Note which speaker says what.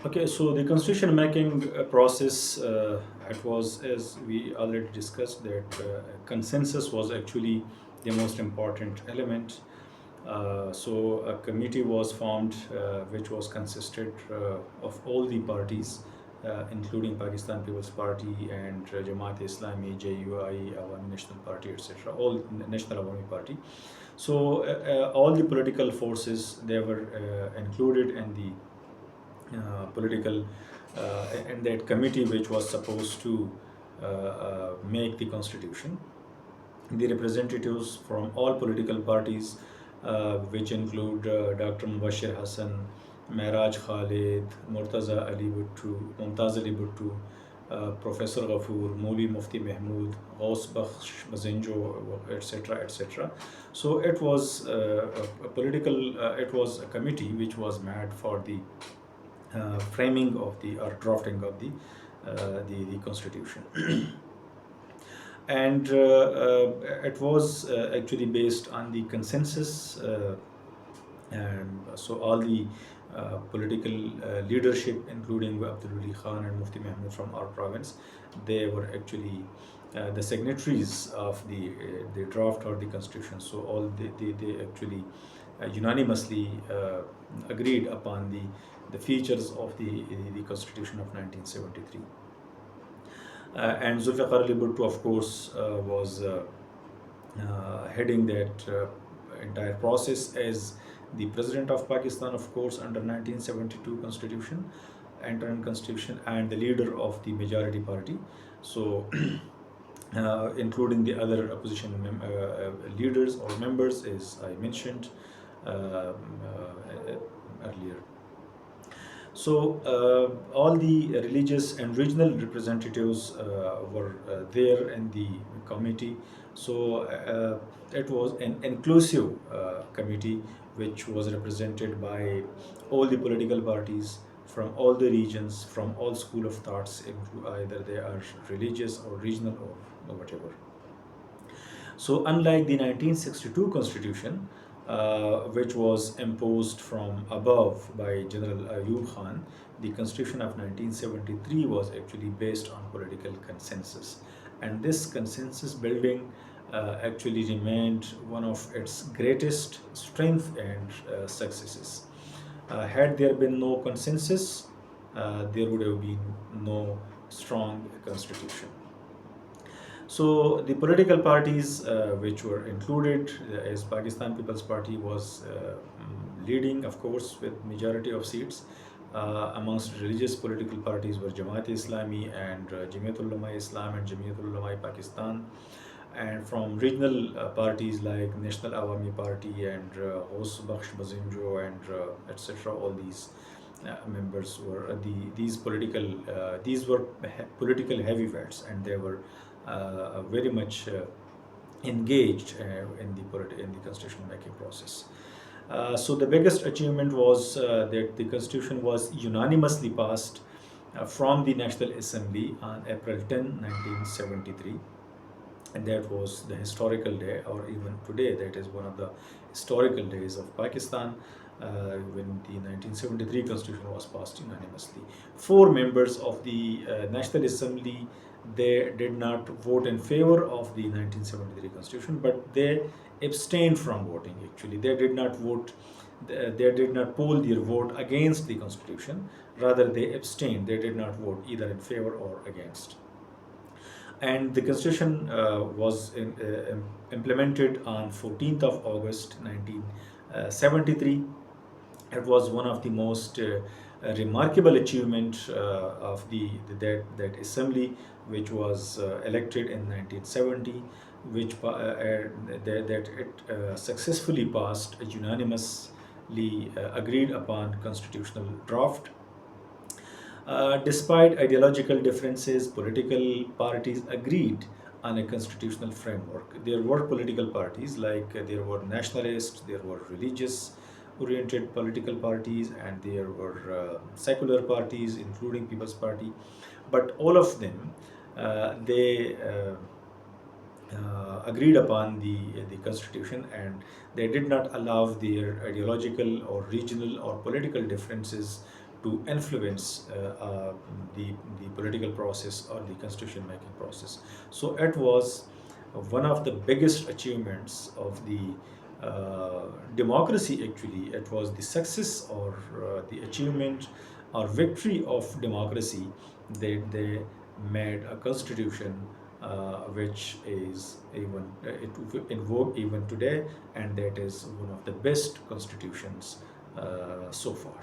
Speaker 1: Okay, so the constitution making process, it was, as we already discussed, that consensus was actually the most important element. So a committee was formed, which was consisted of all the parties, including Pakistan People's Party and Jamaat Islami, JUI, Awami National Party, etc. All National Awami Party. So all the political forces, they were included in the political in that committee which was supposed to make the constitution. The representatives from all political parties, which include Dr. Mubashir Hassan, Mehraj Khalid, Murtaza Ali Bhutto, Mumtaz Ali Bhutto, Professor Ghafoor, Moli Mufti Mahmood, Ghaus Bakhsh Mazinjo, etc., etc. So it was a political, it was a committee which was made for the framing of the or drafting of the constitution. And it was actually based on the consensus, and so all the political leadership, including Abdul Wali Khan and Mufti Mahmood from our province, they were actually the signatories of the draft or the constitution. So all they actually unanimously agreed upon the features of the constitution of 1973. And Zulfikar Ali Bhutto, of course, was heading that entire process as the president of Pakistan, of course, under 1972 constitution, interim constitution, and the leader of the majority party. So, including the other opposition leaders or members, as I mentioned earlier. So all the religious and regional representatives were there in the committee. So it was an inclusive committee which was represented by all the political parties from all the regions, from all school of thoughts, either they are religious or regional or whatever. So unlike the 1962 constitution, which was imposed from above by General Ayub Khan, the constitution of 1973 was actually based on political consensus. And this consensus building actually remained one of its greatest strength and successes. Had there been no consensus, there would have been no strong constitution. So the political parties which were included, as Pakistan People's Party was leading, of course, with majority of seats. Amongst religious political parties were Jamaat Islami and Jamiatul Ulama Islam and Jamiatul Ulama Pakistan. And from regional parties like National Awami Party and Ghaus Bakhsh Mazinjo and etc. All these members were these were political heavyweights, and they were very much engaged in the constitution making process. So the biggest achievement was that the constitution was unanimously passed from the National Assembly on April 10, 1973. And that was the historical day, or even today, that is one of the historical days of Pakistan, when the 1973 constitution was passed unanimously. Four members of the National Assembly, they did not vote in favor of the 1973 constitution, but they abstained from voting. Actually, they did not vote. They did not poll their vote against the constitution. Rather, they abstained. They did not vote either in favor or against. And the constitution was implemented on 14th of August 1973. It was one of the most remarkable achievement of that assembly, which was elected in 1970, which that it successfully passed a unanimously agreed upon constitutional draft. Despite ideological differences, political parties agreed on a constitutional framework. There were political parties, like there were nationalists, there were religious oriented political parties, and there were secular parties, including People's Party. But all of them, they agreed upon the constitution, and they did not allow their ideological or regional or political differences to influence the, the political process or the constitution making process. So it was one of the biggest achievements of the democracy. Actually, it was the success or the achievement or victory of democracy that they made a constitution which is even in vogue even today, and that is one of the best constitutions so far.